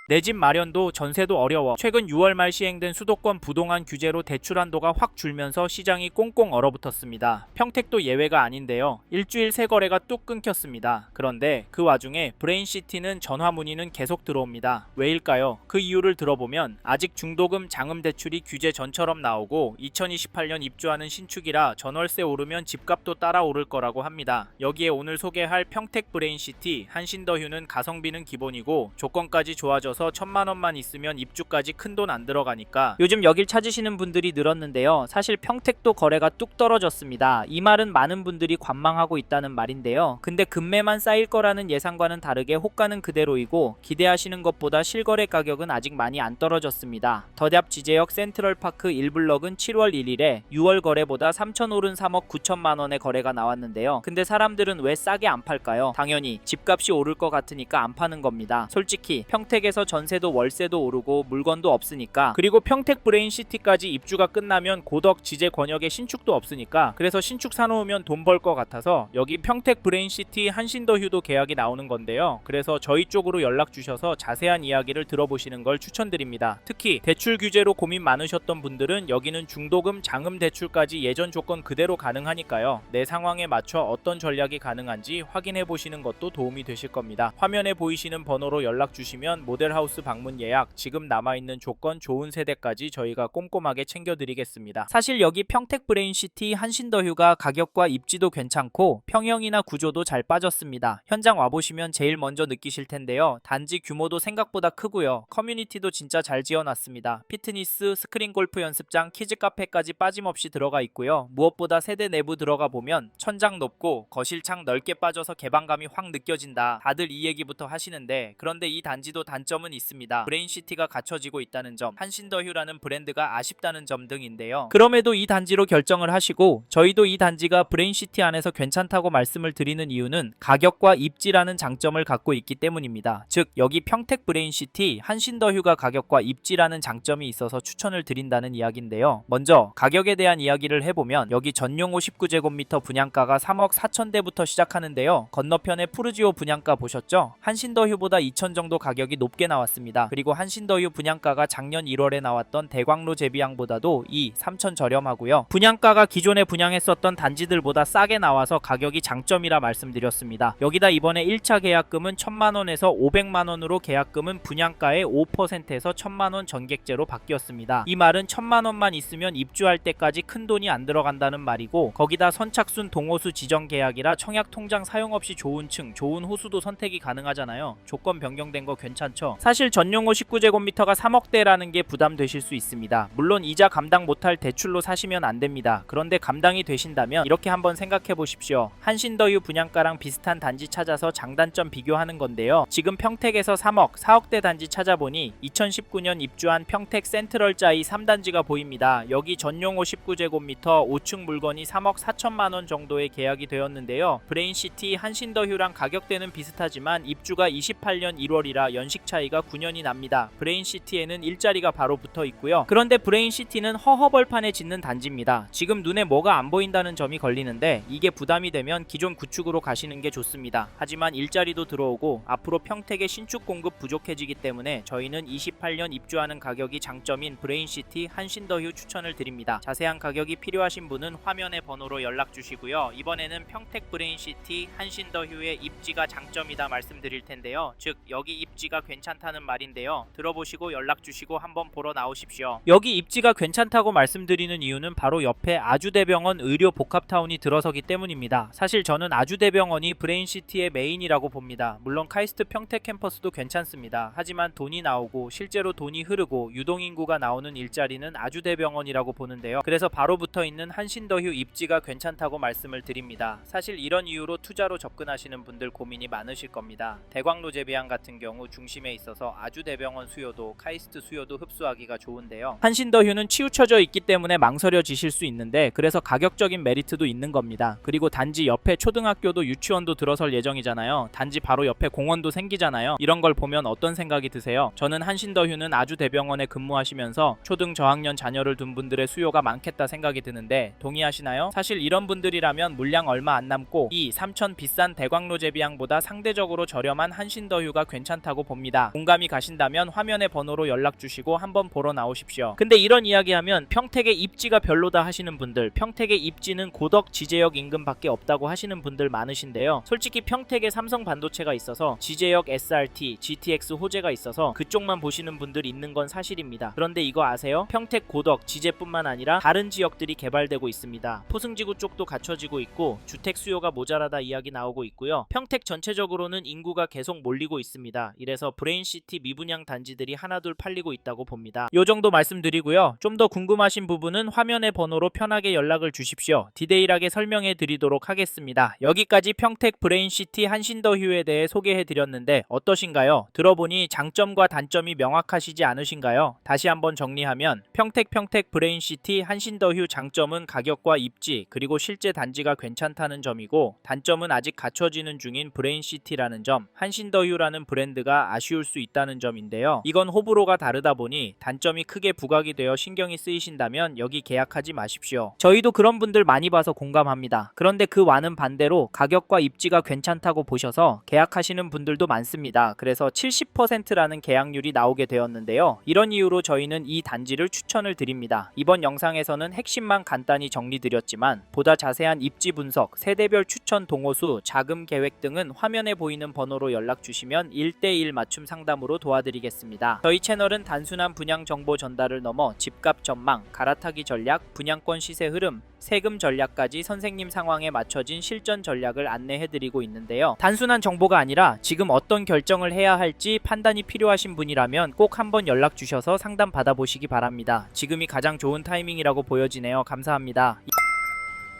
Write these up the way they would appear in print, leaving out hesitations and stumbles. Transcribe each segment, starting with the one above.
내 집 마련도 전세도 어려워. 최근 6월 말 시행된 수도권 부동산 규제로 대출 한도가 확 줄면서 시장이 꽁꽁 얼어붙었습니다. 평택도 예외가 아닌데요. 일주일 새 거래가 뚝 끊겼습니다. 그런데 그 와중에 브레인시티는 전화 문의는 계속 들어옵니다. 왜일까요? 그 이유를 들어보면 아직 중도금 장음 대출이 규제 전처럼 나오고 2028년 입주하는 신축이라 전월세 오르면 집값도 따라 오를 거라고 합니다. 여기에 오늘 소개할 평택 브레인시티 한신더휴는 가성비는 기본이고 조건까지 좋아져서 1000만원만 있으면 입주까지 큰돈 안 들어가니까 요즘 여길 찾으시는 분들이 늘었는데요. 사실 평택도 거래가 뚝 떨어졌습니다. 이 말은 많은 분들이 관망하고 있다는 말인데요. 근데 금매만 쌓일 거라는 예상과는 다르게 호가는 그대로이고 기대하시는 것보다 실거래 가격은 아직 많이 안 떨어졌습니다. 더샵 지제역 센트럴파크 1블럭은 7월 1일에 6월 거래보다 3천 오른 3억 9천만원의 거래가 나왔는데요. 근데 사람들은 왜 싸게 안 팔까요? 당연히 집값이 오를 것 같으니까 안 파는 겁니다. 솔직히 평택에서 전세도 월세도 오르고 물건도 없으니까, 그리고 평택 브레인시티까지 입주가 끝나면 고덕 지제 권역에 신축도 없으니까, 그래서 신축 사놓으면 돈 벌 것 같아서 여기 평택 브레인시티 한신더휴도 계약이 나오는 건데요. 그래서 저희 쪽으로 연락 주셔서 자세한 이야기를 들어보시는 걸 추천드립니다. 특히 대출 규제로 고민 많으셨던 분들은 여기는 중도금 장음 대출까지 예전 조건 그대로 가능하니까요. 내 상황에 맞춰 어떤 전략이 가능한지 확인해 보시는 것도 도움이 되실 겁니다. 화면에 보이시는 번호로 연락 주시면 모델하우스 방문 예약, 지금 남아있는 조건 좋은 세대까지 저희가 꼼꼼하게 챙겨드리겠습니다. 사실 여기 평택 브레인시티 한신더휴가 가격과 입지도 괜찮고 평형이나 구조도 잘 빠졌습니다. 현장 와보시면 제일 먼저 느끼실 텐데요. 단지 규모도 생각보다 크고요. 커뮤니티도 진짜 잘 지어놨습니다. 피트니스, 스크린 골프 연습장, 키즈 카페까지 빠짐없이 들어가 있고요. 무엇보다 세대 내부 들어가 보면 천장 높고 거실창 넓게 빠져서 개방감이 확 느껴진다. 다들 이 얘기부터 하시는데, 그런데 이 단지도 단점은 있습니다. 브레인시티가 갖춰지고 있다는 점, 한신더휴라는 브랜드가 아쉽다는 점 등인데요. 그럼에도 이 단지로 결정을 하시고 저희도 이 단지가 브레인시티 안에서 괜찮다고 말씀을 드리는 이유는 가격과 입지라는 장점을 갖고 있기 때문입니다. 즉 여기 평택 브레인시티 한신더휴가 가격과 입지라는 장점이 있어서 추천을 드린다는 이야기인데요. 먼저 가격에 대한 이야기를 해보면 여기 전용 59제곱미터 분양가가 3억 4천대부터 시작하는데요. 건너편에 푸르지오 분양가 보셨죠? 한신더휴보다 2천 정도 가격이 높게 나왔습니다. 그리고 한신더휴 분양가가 작년 1월에 나왔던 대광로 제비양보다도 3천 저렴하고요. 분양가가 기존에 분양했었던 단지들보다 싸게 나와서 가격이 장점이라 말씀드렸습니다. 여기다 이번에 1차 계약금은 1000만원에서 500만원으로 계약금은 분양가의 5%에서 1000만원 전객제로 바뀌었습니다. 이 말은 1000만원만 있으면 입주할 때까지 큰돈이 안 들어간다는 말이고, 거기다 선착순 동호수 지정 계약이라 청약 통장 사용 없이 좋은 층, 좋은 호수도 선택이 가능하잖아요. 조건 변경된 거 괜찮죠? 사실 전용호 19제곱미터가 3억대라는 게 부담되실 수 있습니다. 물론 이자 감당 못할 대출로 사시면 안 됩니다. 그런데 감당이 되신다면 이렇게 한번 생각해 보십시오. 한신더휴 분양가랑 비슷한 단지 찾아서 장단점 비교하는 건데요. 지금 평택에서 3억, 4억대 단지 찾아보니 2019년 입주한 평택 센트럴자이 3단지가 보입니다. 여기 전용호 19제곱미터 5층 물건이 3억 4천만원 정도의 계약이 되었는데요. 브레인시티 한신더휴랑 가격대는 비슷하지만 입주가 28년 1월이라 연식 차이가 9년이 납니다. 브레인시티에는 일자리가 바로 붙어 있고요. 그런데 브레인시티는 허허벌판에 짓는 단지입니다. 지금 눈에 뭐가 안 보인다는 점이 걸리는데, 이게 부담이 되면 기존 구축으로 가시는 게 좋습니다. 하지만 일자리도 들어오고 앞으로 평택의 신축 공급 부족해지기 때문에 저희는 28년 입주하는 가격이 장점인 브레인시티 한신더휴 추천을 드립니다. 자세한 가격이 필요하신 분은 화면의 번호로 연락 주시고요. 이번에는 평택 브레인시티 한신더휴의 입지가 장점이다 말씀드릴 텐데요. 즉 여기 입지가 괜찮다는 말인데요. 들어보시고 연락 주시고 한번 보러 나오십시오. 여기 입지가 괜찮다고 말씀드리는 이유는 바로 옆에 아주대병원 의료복합타운이 들어서기 때문입니다. 사실 저는 아주대병원이 브레인시티의 메인이라고 봅니다. 물론 카이스트 평택 캠퍼스도 괜찮습니다. 하지만 돈이 나오고 실제로 돈이 흐르고 유동인구가 나오는 일자리는 아주대병원이라고 보는데요. 그래서 바로 붙어있는 한신더휴 입지가 괜찮다고 말씀을 드립니다. 사실 이런 이유로 투자로 접근하시는 분들 고민이 많으실 겁니다. 대광로 제비양 같은 경우 중심에 있어서 아주대병원 수요도 카이스트 수요도 흡수하기가 좋은데요. 한신더휴는 치우쳐져 있기 때문에 망설여지실 수 있는데, 그래서 가격적인 메리트도 있는 겁니다. 그리고 단지 옆에 초등학교도 유치원도 들어설 예정이잖아요. 단지 바로 옆에 공원도 생기잖아요. 이런 걸 보면 어떤 생각이 드세요? 저는 한신더휴는 아주대병원에 근무하시면서 초등 저학년 자녀를 둔 분들의 수요가 많겠다 생각이 드는데 동의하시나요? 사실 이런 분들이라면 물량 얼마 안 남고 3천 비싼 대광로 제비양보다 상대적으로 저렴한 한신더휴가 괜찮다고 봅니다. 공감이 가신다면 화면의 번호로 연락 주시고 한번 보러 나오십시오. 근데 이런 이야기하면 평택의 입지가 별로다 하시는 분들, 평택의 입지는 고덕 지제역 인근밖에 없다고 하시는 분들 많으신데요. 솔직히 평택에 삼성 반도체가 있어서 지제역 SRT, GTX 호재가 있어서 그쪽만 보시는 분들 있는 건 사실입니다. 그런데 이거 아세요? 평택 고덕 지제뿐만 아니라 다른 지역들이 개발되고 있습니다. 포승지구 쪽도 갖춰지고 있고 주택 수요가 모자라다 이야기 나오고 있고요. 평택 전체적으로는 인구가 계속 몰리고 있습니다. 이래서 브레인시티 미분양 단지들이 하나둘 팔리고 있다고 봅니다. 요 정도 말씀드리고요. 좀 더 궁금하신 부분은 화면의 번호로 편하게 연락을 주십시오. 디테일하게 설명해 드리도록 하겠습니다. 여기까지 평택 브레인시티 한신더휴에 대해 소개해 드렸는데 어떠신가요? 들어보니 장점과 단점이 명확하시지 않으신가요? 다시 한번 정리하면 평택 브레인시티 한신더휴 장점은 가격과 입지 그리고 실제 단지가 괜찮다는 점이고, 단점은 아직 갖춰지는 중인 브레인시티라는 점, 한신더휴라는 브랜드가 아쉬울 수 있다는 점인데요. 이건 호불호가 다르다 보니 단점이 크게 부각이 되어 신경이 쓰이신다면 여기 계약하지 마십시오. 저희도 그런 분들 많이 봐서 공감합니다. 그런데 그 와는 반대로 가격과 입지가 괜찮다고 보셔서 계약하시는 분들도 많습니다. 그래서 70%라는 계약률이 나오게 되었는데요. 이런 이유로 저희는 이 단지를 추천을 드립니다. 이번 영상에서는 핵심만 간단히 정리드렸지만 보다 자세한 입지 분석, 세대별 추천 동호수, 자금 계획 등은 화면에 보이는 번호로 연락 주시면 1대1 맞춤 상담으로 도와드리겠습니다. 저희 채널은 단순한 분양 정보 전달을 넘어 집값 전망, 갈아타기 전략, 분양권 시세 흐름, 세금 전략까지 선생님 상황에 맞춰진 실전 전략을 안내해드리고 있는데요. 단순한 정보가 아니라 지금 어떤 결정을 해야 할지 판단이 필요하신 분이라면 꼭 한번 연락 주셔서 상담 받아보시기 바랍니다. 지금이 가장 좋은 타이밍이라고 보여지네요. 감사합니다.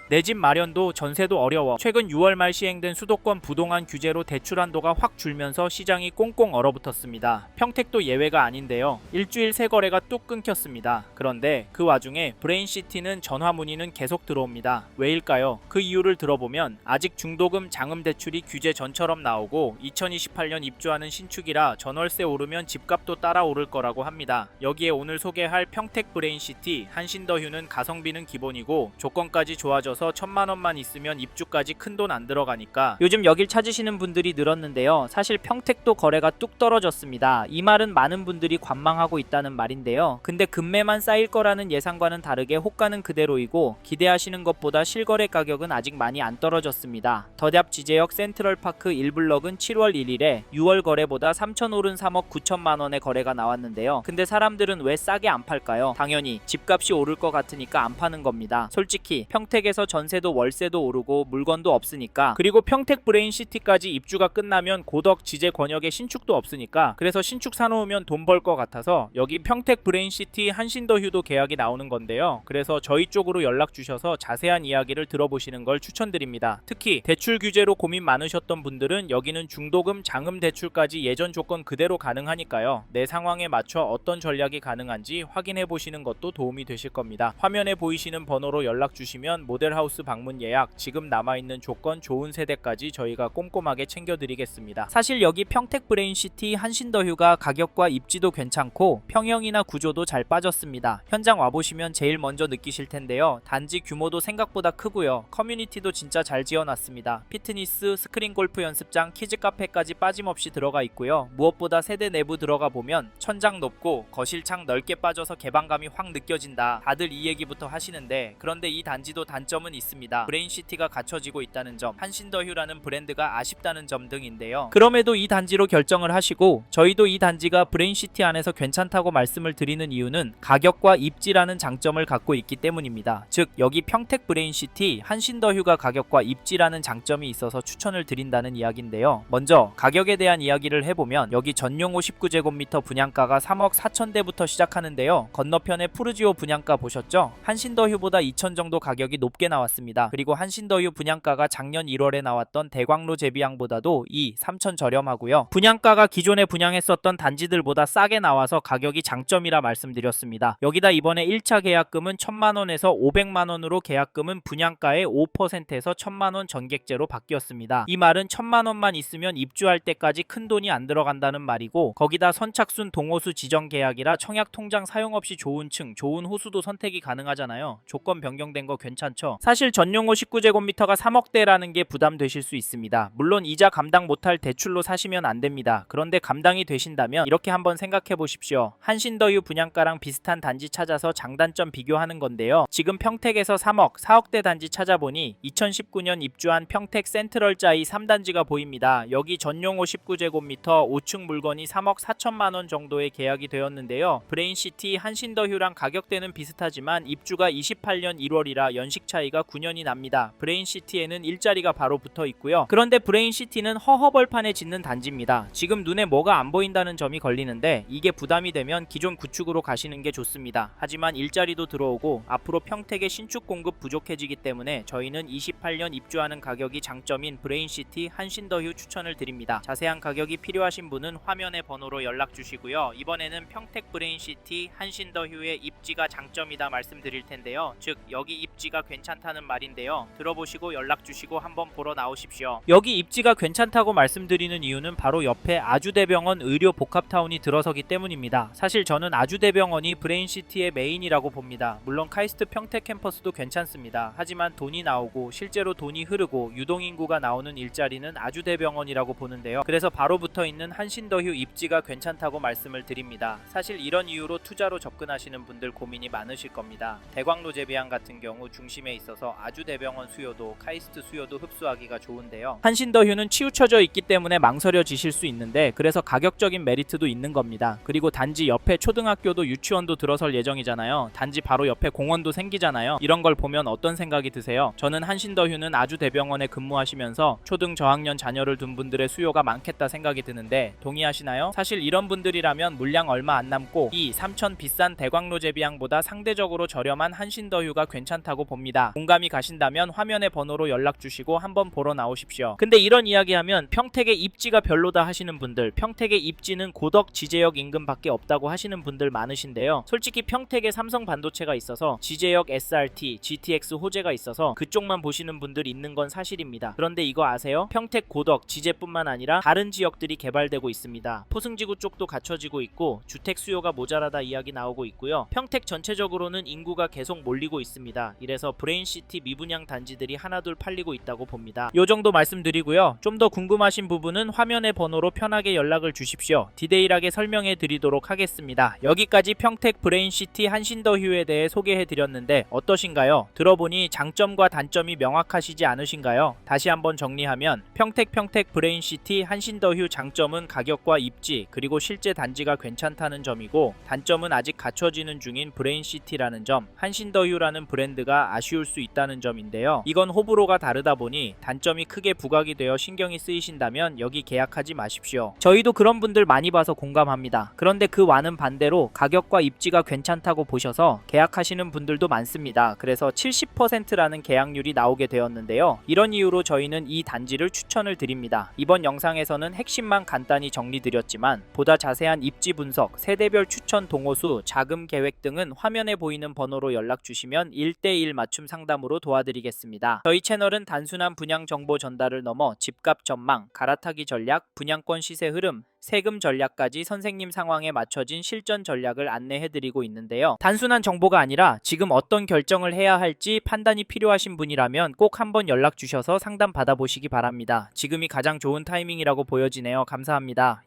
내 집 마련도 전세도 어려워. 최근 6월 말 시행된 수도권 부동산 규제로 대출 한도가 확 줄면서 시장이 꽁꽁 얼어붙었습니다. 평택도 예외가 아닌데요. 일주일 새 거래가 뚝 끊겼습니다. 그런데 그 와중에 브레인시티는 전화 문의는 계속 들어옵니다. 왜일까요? 그 이유를 들어보면 아직 중도금 장음 대출이 규제 전처럼 나오고 2028년 입주하는 신축이라 전월세 오르면 집값도 따라 오를 거라고 합니다. 여기에 오늘 소개할 평택 브레인시티 한신더휴는 가성비는 기본이고 조건까지 좋아져 1,000만원만 있으면 입주까지 큰돈 안 들어가니까 요즘 여길 찾으시는 분들이 늘었는데요. 사실 평택도 거래가 뚝 떨어졌습니다. 이 말은 많은 분들이 관망하고 있다는 말인데요. 근데 금매만 쌓일 거라는 예상과는 다르게 호가는 그대로이고 기대하시는 것보다 실거래 가격은 아직 많이 안 떨어졌습니다. 더샵 지제역 센트럴파크 1블럭은 7월 1일에 6월 거래보다 3천 오른 3억 9천만원의 거래가 나왔는데요. 근데 사람들은 왜 싸게 안 팔까요? 당연히 집값이 오를 것 같으니까 안 파는 겁니다. 솔직히 평택에서 전세도 월세도 오르고 물건도 없으니까, 그리고 평택 브레인시티까지 입주가 끝나면 고덕 지제 권역에 신축도 없으니까, 그래서 신축 사놓으면 돈 벌 것 같아서 여기 평택 브레인시티 한신더휴도 계약이 나오는 건데요. 그래서 저희 쪽으로 연락 주셔서 자세한 이야기를 들어보시는 걸 추천드립니다. 특히 대출 규제로 고민 많으셨던 분들은 여기는 중도금 장음 대출까지 예전 조건 그대로 가능하니까요. 내 상황에 맞춰 어떤 전략이 가능한지 확인해 보시는 것도 도움이 되실 겁니다. 화면에 보이시는 번호로 연락 주시면 모델하우스 방문 예약, 지금 남아있는 조건 좋은 세대까지 저희가 꼼꼼하게 챙겨드리겠습니다. 사실 여기 평택 브레인시티 한신더휴가 가격과 입지도 괜찮고 평형이나 구조도 잘 빠졌습니다. 현장 와보시면 제일 먼저 느끼실 텐데요. 단지 규모도 생각보다 크고요. 커뮤니티도 진짜 잘 지어놨습니다. 피트니스, 스크린 골프 연습장, 키즈 카페까지 빠짐없이 들어가 있고요. 무엇보다 세대 내부 들어가 보면 천장 높고 거실 창 넓게 빠져서 개방감이 확 느껴진다. 다들 이 얘기부터 하시는데, 그런데 이 단지도 단점은 있습니다. 브레인시티가 갖춰지고 있다는 점, 한신더휴라는 브랜드가 아쉽다는 점 등인데요. 그럼에도 이 단지로 결정을 하시고 저희도 이 단지가 브레인시티 안에서 괜찮다고 말씀을 드리는 이유는 가격과 입지라는 장점을 갖고 있기 때문입니다. 즉 여기 평택 브레인시티 한신더휴가 가격과 입지라는 장점이 있어서 추천을 드린다는 이야기인데요. 먼저 가격에 대한 이야기를 해보면 여기 전용 59제곱미터 분양가가 3억 4천대부터 시작하는데요. 건너편에 푸르지오 분양가 보셨죠? 한신더휴보다 2천 정도 가격이 높게 나왔습니다. 그리고 한신더휴 분양가가 작년 1월에 나왔던 대광로 제비양보다도 3천 저렴하고요. 분양가가 기존에 분양했었던 단지들보다 싸게 나와서 가격이 장점이라 말씀드렸습니다. 여기다 이번에 1차 계약금은 1,000만원에서 500만원으로 계약금은 분양가의 5%에서 1,000만원 전객제로 바뀌었습니다. 이 말은 1,000만원만 있으면 입주할 때까지 큰돈이 안 들어간다는 말이고, 거기다 선착순 동호수 지정 계약이라 청약 통장 사용 없이 좋은 층, 좋은 호수도 선택이 가능하잖아요. 조건 변경된 거 괜찮죠? 사실 전용호 19제곱미터가 3억대라는 게 부담되실 수 있습니다. 물론 이자 감당 못할 대출로 사시면 안 됩니다. 그런데 감당이 되신다면 이렇게 한번 생각해 보십시오. 한신더유 분양가랑 비슷한 단지 찾아서 장단점 비교하는 건데요. 지금 평택에서 3억, 4억대 단지 찾아보니 2019년 입주한 평택 센트럴자이 3단지가 보입니다. 여기 전용호 19제곱미터 5층 물건이 3억 4천만원 정도에 계약이 되었는데요. 브레인시티 한신더휴랑 가격대는 비슷하지만 입주가 28년 1월이라 연식 차이가 9년이 납니다. 브레인시티에는 일자리가 바로 붙어 있고요. 그런데 브레인시티는 허허벌판에 짓는 단지입니다. 지금 눈에 뭐가 안 보인다는 점이 걸리는데 이게 부담이 되면 기존 구축으로 가시는 게 좋습니다. 하지만 일자리도 들어오고 앞으로 평택의 신축 공급 부족해지기 때문에 저희는 28년 입주하는 가격이 장점인 브레인시티 한신더휴 추천을 드립니다. 자세한 가격이 필요하신 분은 화면의 번호로 연락 주시고요. 이번에는 평택 브레인시티 한신더휴의 입지가 장점이다 말씀드릴 텐데요. 즉 여기 입지가 괜찮다는 말인데요. 들어보시고 연락 주시고 한번 보러 나오십시오. 여기 입지가 괜찮다고 말씀드리는 이유는 바로 옆에 아주대병원 의료복합타운이 들어서기 때문입니다. 사실 저는 아주대병원이 브레인시티의 메인이라고 봅니다. 물론 카이스트 평택 캠퍼스도 괜찮습니다. 하지만 돈이 나오고 실제로 돈이 흐르고 유동인구가 나오는 일자리는 아주대병원이라고 보는데요. 그래서 바로 붙어있는 한신더휴 입지가 괜찮다고 말씀을 드립니다. 사실 이런 이유로 투자로 접근하시는 분들 고민이 많으실 겁니다. 대광로제비앙 같은 경우 중심에 있어서 아주대병원 수요도 카이스트 수요도 흡수하기가 좋은데요. 한신더휴는 치우쳐져 있기 때문에 망설여지실 수 있는데 그래서 가격적인 메리트도 있는 겁니다. 그리고 단지 옆에 초등학교도 유치원도 들어설 예정이잖아요. 단지 바로 옆에 공원도 생기잖아요. 이런 걸 보면 어떤 생각이 드세요? 저는 한신더휴는 아주대병원에 근무하시면서 초등 저학년 자녀를 둔 분들의 수요가 많겠다 생각이 드는데 동의하시나요? 사실 이런 분들이라면 물량 얼마 안 남고 이 3천 비싼 대광로제비앙보다 상대적으로 저렴한 한신더휴가 괜찮다고 봅니다. 공감이 가신다면 화면의 번호로 연락 주시고 한번 보러 나오십시오. 근데 이런 이야기하면 평택의 입지가 별로다 하시는 분들, 평택의 입지는 고덕 지제역 인근밖에 없다고 하시는 분들 많으신데요. 솔직히 평택에 삼성반도체가 있어서 지제역 SRT, GTX 호재가 있어서 그쪽만 보시는 분들 있는 건 사실입니다. 그런데 이거 아세요? 평택 고덕 지제뿐만 아니라 다른 지역들이 개발되고 있습니다. 포승지구 쪽도 갖춰지고 있고 주택 수요가 모자라다 이야기 나오고 있고요. 평택 전체적으로는 인구가 계속 몰리고 있습니다. 이래서 브레인시티 미분양 단지들이 하나둘 팔리고 있다고 봅니다. 요 정도 말씀드리고요. 좀 더 궁금하신 부분은 화면의 번호로 편하게 연락을 주십시오. 디테일하게 설명해 드리도록 하겠습니다. 여기까지 평택 브레인시티 한신더휴에 대해 소개해 드렸는데 어떠신가요? 들어보니 장점과 단점이 명확하시지 않으신가요? 다시 한번 정리하면 평택 브레인시티 한신더휴 장점은 가격과 입지 그리고 실제 단지가 괜찮다는 점이고 단점은 아직 갖춰지는 중인 브레인시티라는 점, 한신더휴라는 브랜드가 아쉬울 수 있다는 점인데요. 이건 호불호가 다르다 보니 단점이 크게 부각이 되어 신경이 쓰이신다면 여기 계약하지 마십시오. 저희도 그런 분들 많이 봐서 공감합니다. 그런데 그와는 반대로 가격과 입지가 괜찮다고 보셔서 계약하시는 분들도 많습니다. 그래서 70%라는 계약률이 나오게 되었는데요. 이런 이유로 저희는 이 단지를 추천을 드립니다. 이번 영상에서는 핵심만 간단히 정리드렸지만 보다 자세한 입지 분석, 세대별 추천 동호수, 자금 계획 등은 화면에 보이는 번호로 연락 주시면 1대1 맞춤 상담으로 도와드리겠습니다. 저희 채널은 단순한 분양 정보 전달을 넘어 집값 전망, 갈아타기 전략, 분양권 시세 흐름, 세금 전략까지 선생님 상황에 맞춰진 실전 전략을 안내해드리고 있는데요. 단순한 정보가 아니라 지금 어떤 결정을 해야 할지 판단이 필요하신 분이라면 꼭 한번 연락 주셔서 상담 받아보시기 바랍니다. 지금이 가장 좋은 타이밍이라고 보여지네요. 감사합니다.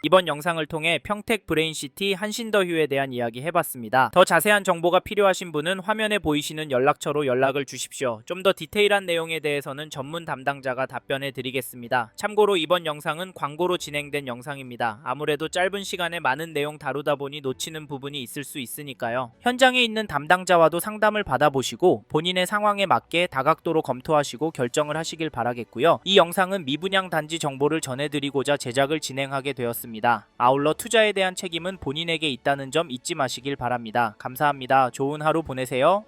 이번 영상을 통해 평택 브레인시티 한신더휴에 대한 이야기 해봤습니다. 더 자세한 정보가 필요하신 분은 화면에 보이시는 연락처로 연락을 주십시오. 좀 더 디테일한 내용에 대해서는 전문 담당자가 답변해 드리겠습니다. 참고로 이번 영상은 광고로 진행된 영상입니다. 아무래도 짧은 시간에 많은 내용 다루다 보니 놓치는 부분이 있을 수 있으니까요. 현장에 있는 담당자와도 상담을 받아보시고 본인의 상황에 맞게 다각도로 검토하시고 결정을 하시길 바라겠고요. 이 영상은 미분양 단지 정보를 전해드리고자 제작을 진행하게 되었습니다. 아울러 투자에 대한 책임은 본인에게 있다는 점 잊지 마시길 바랍니다. 감사합니다. 좋은 하루 보내세요.